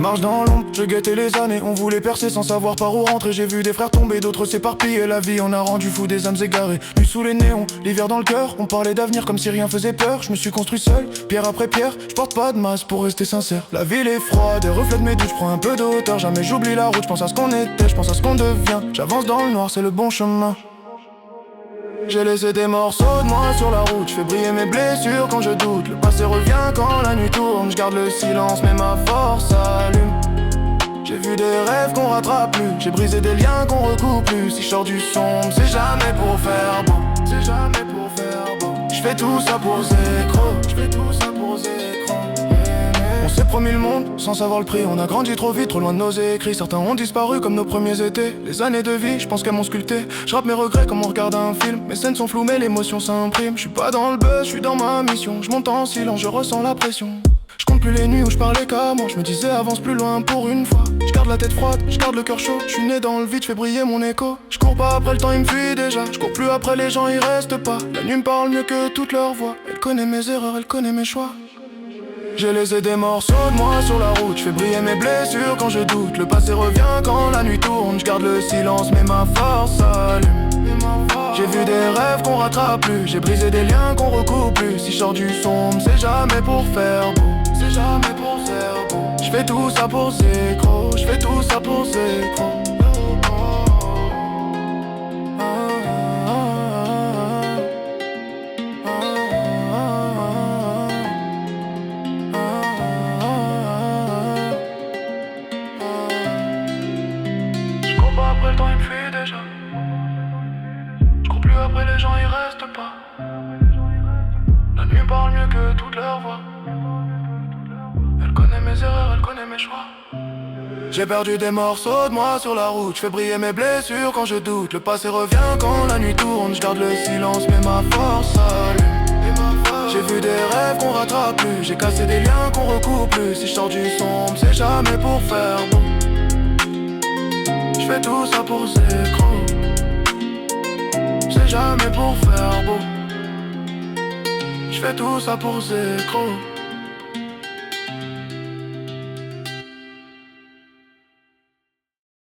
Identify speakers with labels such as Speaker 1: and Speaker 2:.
Speaker 1: marche dans l'ombre, je guettais les années. On voulait percer sans savoir par où rentrer. J'ai vu des frères tomber, d'autres s'éparpiller. La vie en a rendu fou des âmes égarées. Nu sous les néons, l'hiver dans le cœur. On parlait d'avenir comme si rien faisait peur. Je me suis construit seul, pierre après pierre. Je porte pas de masque pour rester sincère. La ville est froide, des reflets de mes doutes. Je prends un peu de hauteur, jamais j'oublie la route. Je pense à ce qu'on était, je pense à ce qu'on devient. J'avance dans le noir, c'est le bon chemin. J'ai laissé des morceaux de moi sur la route. Je fais briller mes blessures quand je doute. Le passé revient quand la nuit tourne. Je garde le silence mais ma force s'allume. J'ai vu des rêves qu'on rattrape plus. J'ai brisé des liens qu'on recoupe plus. Si je sors du sombre, c'est jamais pour faire beau. C'est jamais pour faire beau. Je fais tout ça pour Zécro. Je fais tout ça pour Zécro. On s'est promis le monde sans savoir le prix. On a grandi trop vite, trop loin de nos écrits. Certains ont disparu comme nos premiers étés. Les années de vie, je pense qu'elles m'ont sculpté. Je rappe mes regrets comme on regarde un film. Mes scènes sont floues mais l'émotion s'imprime. Je suis pas dans le buzz, je suis dans ma mission. Je monte en silence, je ressens la pression. Je compte plus les nuits où je parlais qu'à moi. Je me disais avance plus loin pour une fois. Je garde la tête froide, je garde le cœur chaud. Je suis né dans le vide, je fais briller mon écho. Je cours pas après le temps, il me fuit déjà. Je cours plus après les gens, ils restent pas. La nuit me parle mieux que toute leur voix. Elle connaît mes erreurs, elle connaît mes choix. J'ai laissé des morceaux de moi sur la route. Je fais briller mes blessures quand je doute. Le passé revient quand la nuit tourne. Je garde le silence mais ma force s'allume. J'ai vu des rêves qu'on rattrape plus. J'ai brisé des liens qu'on recoupe plus. Si je sors du sombre, c'est jamais pour faire beau. C'est jamais pour faire beau. Je fais tout ça pour Zécro. Je fais tout ça pour Zécro. Après le temps il me fuit déjà. Je cours plus après les gens, ils restent pas. La nuit parle mieux que toute leur voix. Elle connaît mes erreurs, elle connaît mes choix. J'ai perdu des morceaux de moi sur la route. Je fais briller mes blessures quand je doute. Le passé revient quand la nuit tourne. Je garde le silence mais ma force s'allume. J'ai vu des rêves qu'on rattrape plus. J'ai cassé des liens qu'on recoupe plus. Si je sors du sombre, c'est jamais pour faire beau. Je fais tout ça pour Zécro. C'est jamais pour faire beau. Je fais tout ça pour Zécro.